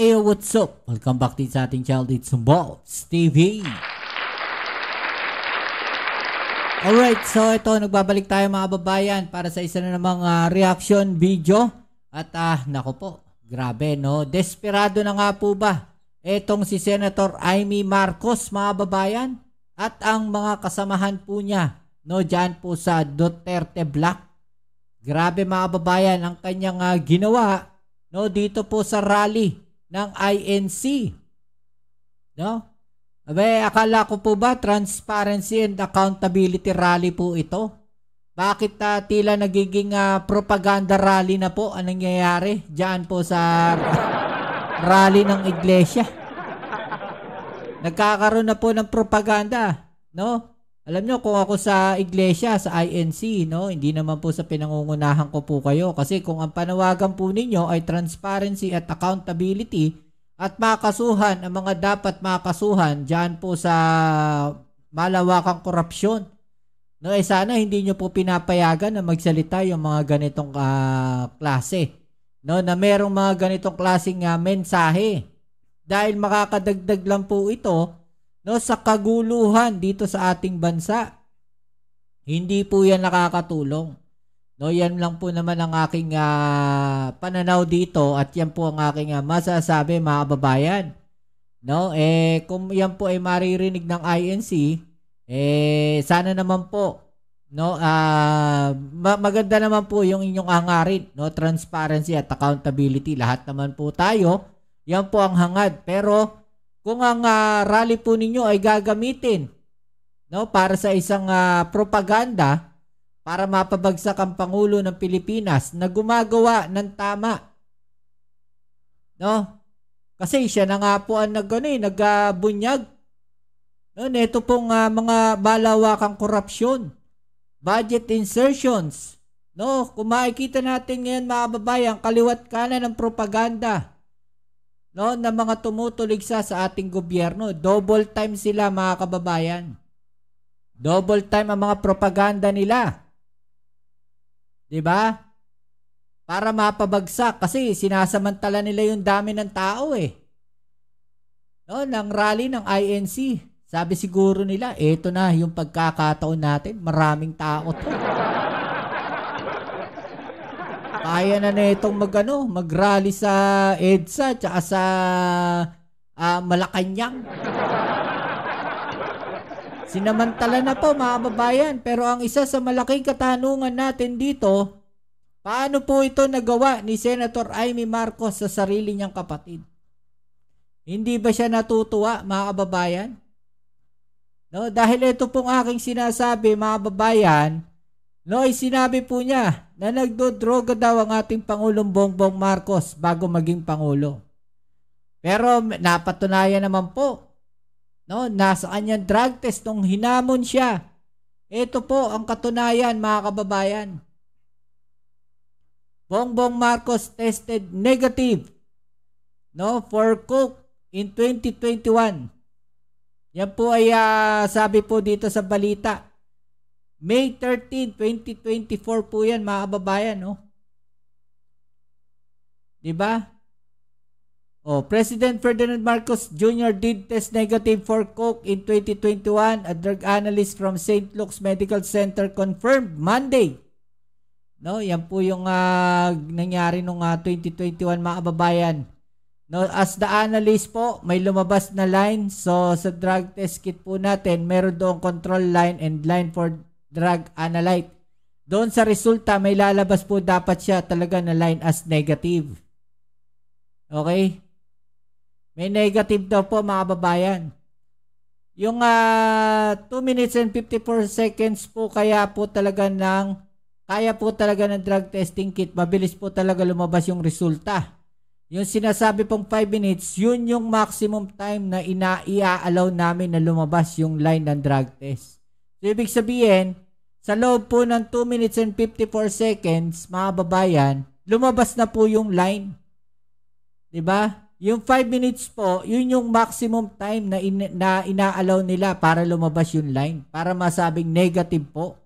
Ayo, what's up? Welcome back din sa ating channel, it's Bolts TV. Alright, so ito, nagbabalik tayo mga babayan para sa isa na namang reaction video. At nako po, grabe no, desperado na nga po ba etong si Senator Amy Marcos mga babayan at ang mga kasamahan po niya no, dyan po sa Duterte Block. Grabe mga babayan ang kanyang ginawa no, dito po sa rally ng INC. No? Abe, akala ko po ba transparency and accountability rally po ito? Bakit tila nagiging propaganda rally na po ang nangyayari diyan po sa rally ng iglesia? Nagkakaroon na po ng propaganda, no? Alam nyo, kung ako sa iglesia, sa INC, no, hindi naman po sa pinangungunahan ko po kayo. Kasi kung ang panawagan po ninyo ay transparency at accountability at makasuhan, ang mga dapat makasuhan dyan po sa malawakang korupsyon, no, eh sana hindi nyo po pinapayagan na magsalita yung mga ganitong klase. No, na merong mga ganitong klaseng mensahe. Dahil makakadagdag lang po ito no, sa kaguluhan dito sa ating bansa. Hindi po yan nakakatulong. No, yan lang po naman ang aking pananaw dito at yan po ang aking masasabi mga babayan. No, kung yan po ay maririnig ng INC, sana naman po no, maganda naman po yung inyong hangarin, no, transparency at accountability. Lahat naman po tayo, yan po ang hangad. Pero kung ang rally po ninyo ay gagamitin no, para sa isang propaganda para mapabagsak ang Pangulo ng Pilipinas na gumagawa ng tama. No? Kasi siya na nga po ang nagbunyag. No, neto pong mga balawakang korupsyon, budget insertions. No, kung makikita natin ngayon mga babayan, kaliwat kanan ng propaganda. No, na mga tumutuligsa sa ating gobyerno. Double time sila mga kababayan. Double time ang mga propaganda nila. 'Di ba? Para mapabagsak kasi sinasamantala nila yung dami ng tao No, ng rally ng INC. Sabi siguro nila, eto na yung pagkakataon natin, maraming tao 'to. Kaya na itong mag-rally sa EDSA tsaka sa Malacanang. Sinamantala na po mga babayan. Pero ang isa sa malaking katanungan natin dito, paano po ito nagawa ni Senator Amy Marcos sa sarili niyang kapatid? Hindi ba siya natutuwa mga kababayan? No, dahil ito pong aking sinasabi mga babayan, no, sinabi po niya na nagdodroga daw ang ating Pangulong Bongbong Marcos bago maging Pangulo. Pero napatunayan naman po, no, nasa kanyang drug test nung hinamon siya. Ito po ang katunayan mga kababayan. Bongbong Marcos tested negative no, for coke in 2021. Yan po ay sabi po dito sa balita. May 13, 2024 po yan mga kababayan, no? Diba? President Ferdinand Marcos Jr. did test negative for coke in 2021. A drug analyst from St. Luke's Medical Center confirmed Monday. No, yan po yung nangyari nung 2021 mga kababayan. No, as the analyst po, may lumabas na line. So sa drug test kit po natin, meron doong control line and line for drug analyte. Doon sa resulta, may lalabas po dapat siya talaga na line as negative. Okay? May negative daw po mga babayan. Yung 2 minutes and 54 seconds po kaya po talaga ng drug testing kit. Mabilis po talaga lumabas yung resulta. Yung sinasabi pong 5 minutes, yun yung maximum time na ia-allow namin na lumabas yung line ng drug test. So, ibig sabihin, sa loob po ng 2 minutes and 54 seconds, mga babayan, lumabas na po yung line. 'Di ba? Yung 5 minutes po, yun yung maximum time na ina-allow nila para lumabas yung line. Para masabing negative po.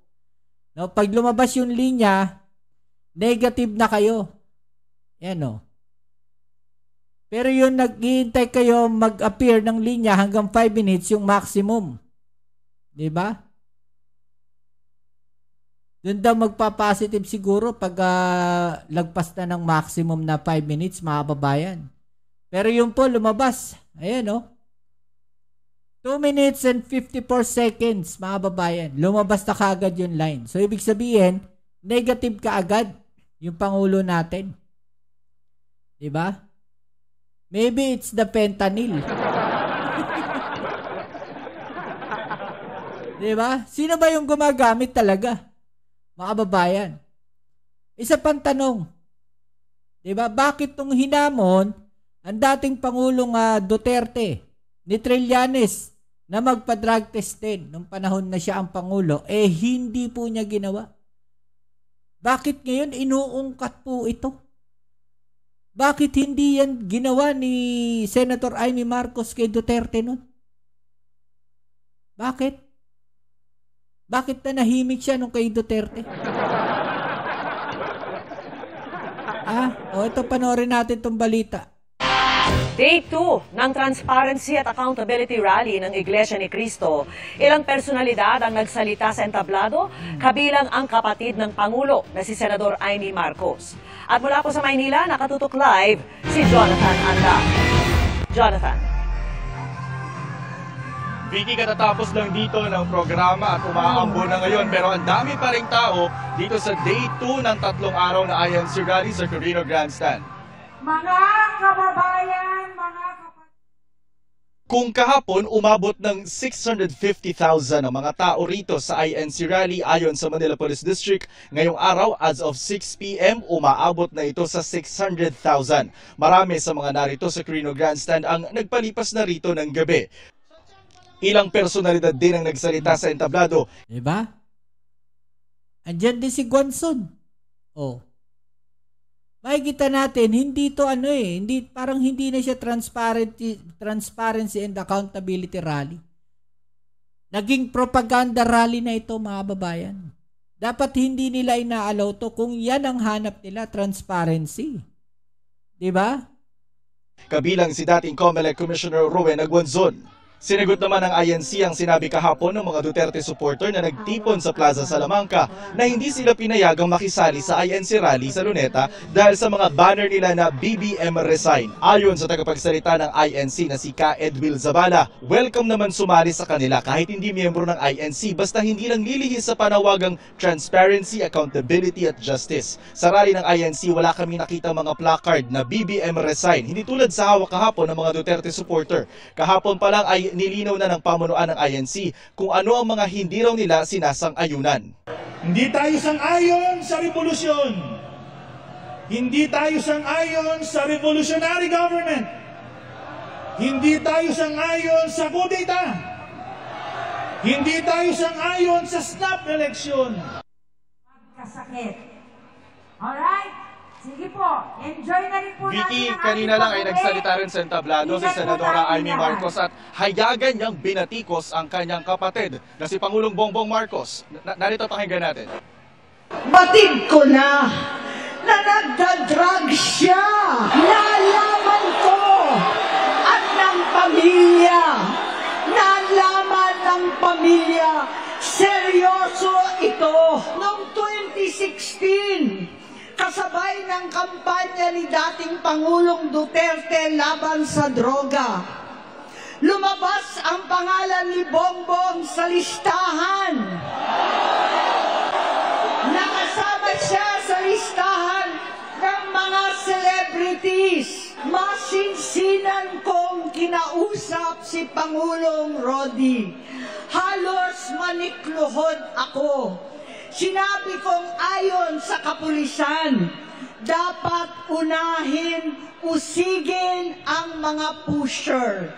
No, pag lumabas yung linya, negative na kayo. Yan o. Pero yung naghihintay kayo mag-appear ng linya hanggang 5 minutes yung maximum. 'Di ba? Doon daw magpa-positive siguro pag lagpas na ng maximum na 5 minutes, mga kababayan. Pero yung po lumabas. Ayan, oh. 2 minutes and 54 seconds, mga kababayan. Lumabas na kaagad yung line. So, ibig sabihin, negative kaagad yung Pangulo natin. 'Di ba? Maybe it's the fentanyl. 'Di ba? Sino ba yung gumagamit talaga? Mga kababayan. Isa pang tanong. 'Di ba? Bakit tong hinamon ang dating Pangulong Duterte ni Trillanes na magpa-drug test din nung panahon na siya ang Pangulo, hindi po niya ginawa? Bakit ngayon inuungkat po ito? Bakit hindi yan ginawa ni Senator Amy Marcos kay Duterte nun? Bakit? Bakit na nahimik siya nung kay Duterte? Ito panoorin natin tong balita. Day 2 ng Transparency at Accountability Rally ng Iglesia ni Cristo. Ilang personalidad ang nagsalita sa entablado, kabilang ang kapatid ng Pangulo na si Senador Amy Marcos. At mula po sa Maynila, nakatutok live si Jonathan Anda. Jonathan. Vicky, katatapos lang dito ng programa at umaambo na ngayon, pero ang dami pa ring tao dito sa Day 2 ng 3 araw na INC Rally sa Quirino Grandstand. Mga kababayan, mga kapatid. Kung kahapon umabot ng 650,000 ang mga tao rito sa INC Rally ayon sa Manila Police District, ngayong araw as of 6 p.m. umaabot na ito sa 600,000. Marami sa mga narito sa Quirino Grandstand ang nagpalipas na rito ng gabi. Ilang personalidad din ang nagsalita sa entablado. Diba? Andyan din si Guanzon. Makikita natin, hindi to parang hindi na siya transparency and accountability rally. Naging propaganda rally na ito, mga babayan. Dapat hindi nila ina-allow to kung yan ang hanap nila, transparency. Diba? Kabilang si dating COMELEC Commissioner Rowena Guanzon. Sinagot naman ng INC ang sinabi kahapon ng mga Duterte supporter na nagtipon sa Plaza Salamanca na hindi sila pinayagang makisali sa INC rally sa Luneta dahil sa mga banner nila na BBM Resign. Ayon sa tagapagsalita ng INC na si Ka Edwil Zabala, welcome naman sumali sa kanila kahit hindi miyembro ng INC basta hindi lang lilihis sa panawagang transparency, accountability at justice. Sa rally ng INC, wala kami nakita mga placard na BBM Resign, hindi tulad sa hawak kahapon ng mga Duterte supporter. Kahapon pa lang ay nilinaw na ng pamunuan ng INC kung ano ang mga hindi raw nila sinasang-ayunan. Hindi tayo sang-ayon sa revolusyon. Hindi tayo sang-ayon sa revolutionary government. Hindi tayo sang-ayon sa kudeta. Hindi tayo sang-ayon sa snap election. Magkasakit. Alright? Sige po, enjoy na rin po Vicky, natin ang kanina ating lang ay pag-uwi. nagsalita rin sa entablado si Ingat po Senadora natin Amy lahat. Marcos at hayagan niyang binatikos ang kanyang kapatid na si Pangulong Bongbong Marcos. Narito pakinggan natin. Batid ko na nagda-drug siya. Nalaman ko at ng pamilya. Nalaman ng pamilya. Seryoso ito. Noong 2016, kasabay ng kampanya ni dating Pangulong Duterte laban sa droga, lumabas ang pangalan ni Bongbong sa listahan. Nakasama siya sa listahan ng mga celebrities. Masinsinan kong kinausap si Pangulong Rodi. Halos manikluhod ako. Sinabi kong ayon sa kapulisan, dapat usigin ang mga pusher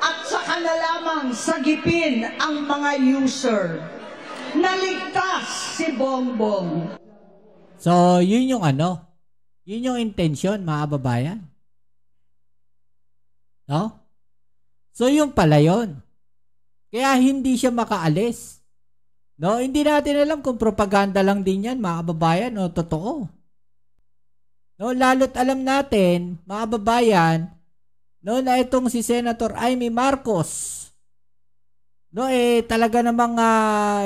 at saka na lamang sagipin ang mga user. Naligtas si Bongbong. So, yun yung intention, mga babayan. No? So, yung pala yun. Kaya hindi siya makaalis. No, hindi natin alam kung propaganda lang din yan, mga kababayan, o totoo. No, lalo't alam natin, mga kababayan, no, na itong si Senator Amy Marcos, no, talaga namang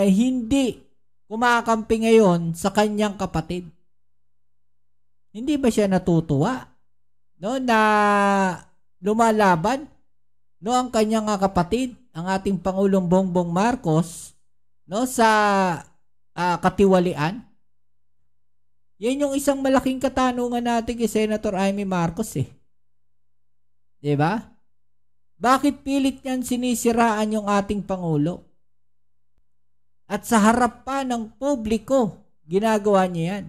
hindi kumakampi ngayon sa kanyang kapatid. Hindi ba siya natutuwa, no, na lumalaban, no, ang kanyang kapatid, ang ating Pangulong Bongbong Marcos, no, sa katiwalian? Yan yung isang malaking katanungan natin kay Senator Amy Marcos, eh. 'Di ba? Bakit pilit niyan sinisiraan yung ating Pangulo? At sa harap pa ng publiko, ginagawa niya yan.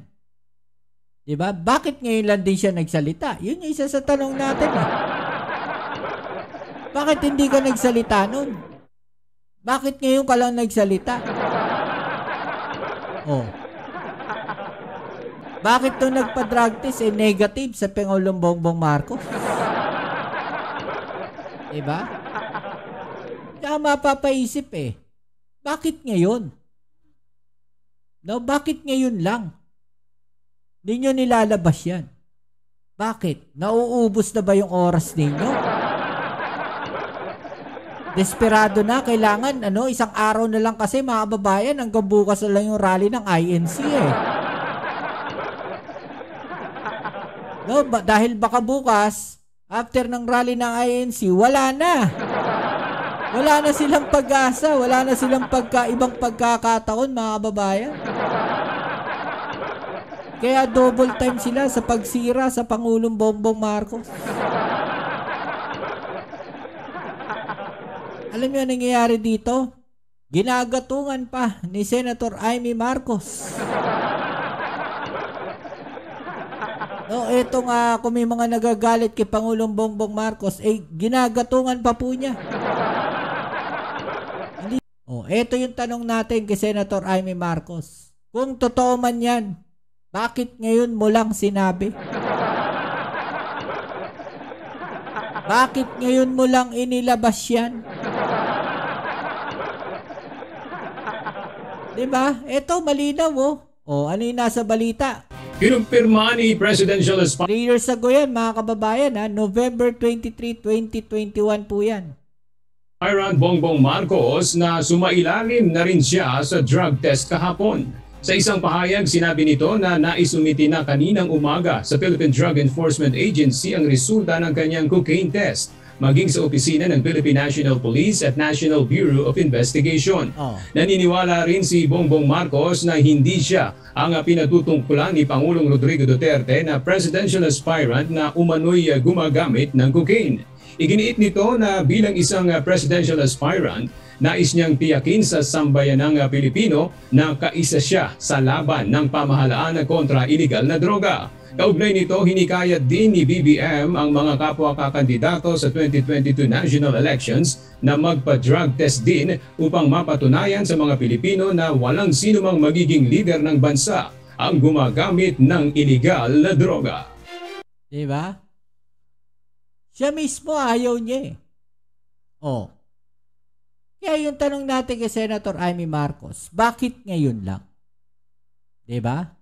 'Di ba? Bakit ngayon lang din siya nagsalita? Yun yung isa sa tanong natin, eh. Bakit hindi ka nagsalita nun? Bakit ngayon ka lang nagsalita? Oh. Bakit nung nagpa-drug test negative sa Pangulong Bongbong Marcos? Diba? Kaya mapapaisip, eh. Bakit ngayon? No, bakit ngayon lang? Hindi nyo nilalabas yan. Bakit? Nauubos na ba yung oras ninyo? Desperado na, kailangan isang araw na lang kasi, mga kababayan, hanggang bukas na lang yung rally ng INC, eh. No, dahil baka bukas, after ng rally ng INC, wala na. Wala na silang pag-asa, wala na silang ibang pagkakataon, mga kababayan. Kaya double time sila sa pagsira sa Pangulong Bongbong Marcos. Alam niyo ang nangyayari dito? Ginagatungan pa ni Senator Amy Marcos. No, etong kung may mga nagagalit kay Pangulong Bongbong Marcos, ginagatungan pa po niya. Hindi. Eto yung tanong natin kay Senator Amy Marcos. Kung totoo man yan, bakit ngayon mo lang sinabi? Bakit ngayon mo lang inilabas yan? Diba? Eto, malinaw, ano yung nasa balita? Kinumpirma ni Presidential Aspirant 3 years ago yan, mga kababayan, November 23, 2021 po yan. Bongbong Marcos na sumailalim na rin siya sa drug test kahapon. Sa isang pahayag, sinabi nito na naisumiti na kaninang umaga sa Philippine Drug Enforcement Agency ang resulta ng kanyang cocaine test, maging sa opisina ng Philippine National Police at National Bureau of Investigation. Naniniwala rin si Bongbong Marcos na hindi siya ang pinatutungkulan ni Pangulong Rodrigo Duterte na presidential aspirant na umano'y gumagamit ng cocaine. Iginiit nito na bilang isang presidential aspirant, nais niyang tiyakin sa sambayanang Pilipino na kaisa siya sa laban ng pamahalaan kontra iligal na droga. Kaugnay nito, hinikayat din ni BBM ang mga kapwa kakandidato sa 2022 national elections na magpa-drug test din upang mapatunayan sa mga Pilipino na walang sinumang magiging leader ng bansa ang gumagamit ng iligal na droga. Diba? Siya mismo ayaw niya, eh. Kaya yung tanong natin kay Senator Amy Marcos, bakit ngayon lang? Diba?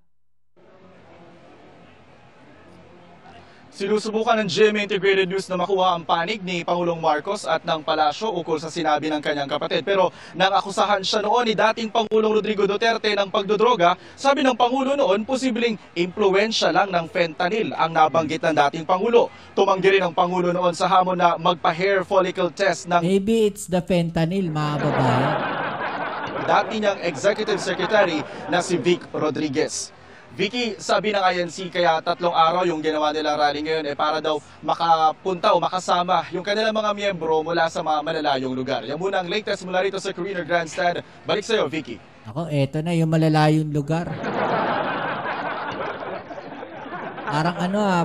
Sinusubukan ng GMA Integrated News na makuha ang panig ni Pangulong Marcos at ng palasyo ukol sa sinabi ng kanyang kapatid. Pero nang akusahan siya noon ni dating Pangulong Rodrigo Duterte ng pagdodroga, sabi ng Pangulo noon, posibleng impluensya lang ng fentanyl ang nabanggit ng dating Pangulo. Tumanggi rin ang Pangulo noon sa hamon na magpa-hair follicle test ng maybe it's the fentanyl, mga babae. Dati niyang Executive Secretary na si Vic Rodriguez. Vicky, sabi ng INC kaya 3 araw yung ginawa nilang rally ngayon para daw makapunta o makasama yung kanilang mga miyembro mula sa mga malalayong lugar. Yan muna ang latest mula rito sa Carino Grandstand. Balik sa'yo, Vicky. Ako, eto na yung malalayong lugar. Parang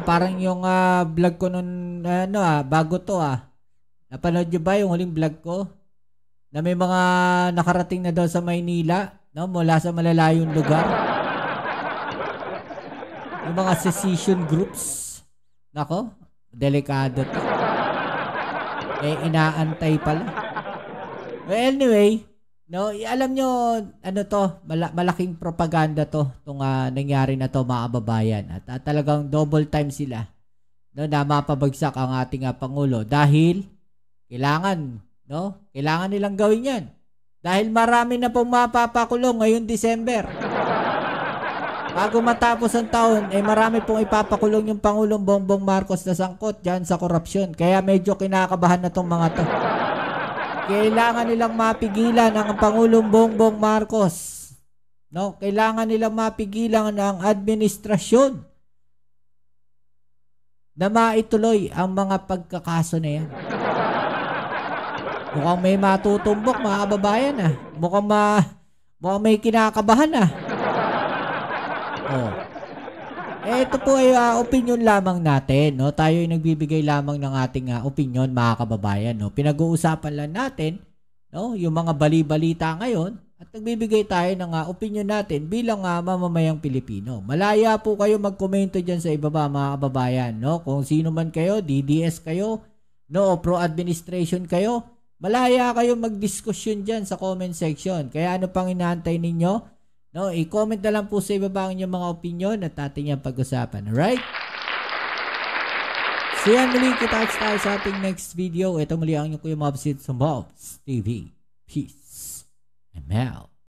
parang yung vlog ko nun, bago to Napanood nyo ba yung huling vlog ko? Na may mga nakarating na daw sa Maynila, mula sa malalayong lugar. Yung mga secession groups. Nako, delikado to. Inaantay pala. Well, anyway, alam nyo, malaking propaganda to, itong nangyari na to, mga kababayan. At talagang double time sila. no, na mapabagsak ang ating Pangulo dahil kailangan, no? Kailangan nilang gawin 'yan. Dahil marami na pong mapapakulong ngayong December. Bago matapos ang taon, marami pong ipapakulong yung Pangulong Bongbong Marcos na sangkot dyan sa korupsyon. Kaya medyo kinakabahan na tong mga to. Kailangan nilang mapigilan ang Pangulong Bongbong Marcos. No? Kailangan nilang mapigilan ang administrasyon na maituloy ang mga pagkakaso na yan. Mukhang may matutumbok, mga kababayan ah. Mukhang may kinakabahan ah. Oh. Ito po ay opinion lamang natin, no? Tayo ay nagbibigay lamang ng ating opinion, mga kababayan, no? Pinag-uusapan lang natin, no, yung mga bali-balita ngayon at nagbibigay tayo ng opinion natin bilang mamamayang Pilipino. Malaya po kayo magkomento diyan sa ibaba, mga kababayan, no? Kung sino man kayo, DDS kayo, no, pro-administration kayo, malaya kayo magdiskusyon diyan sa comment section. Kaya ano pang inaantay ninyo? No, i-comment na lang po sa ibaba ang inyong mga opinion at ating yung pag-usapan. Alright? So yan, muli kita tayo sa ating next video. Ito muli ang inyong Kuya Mobs sa Mobs TV. Peace and out.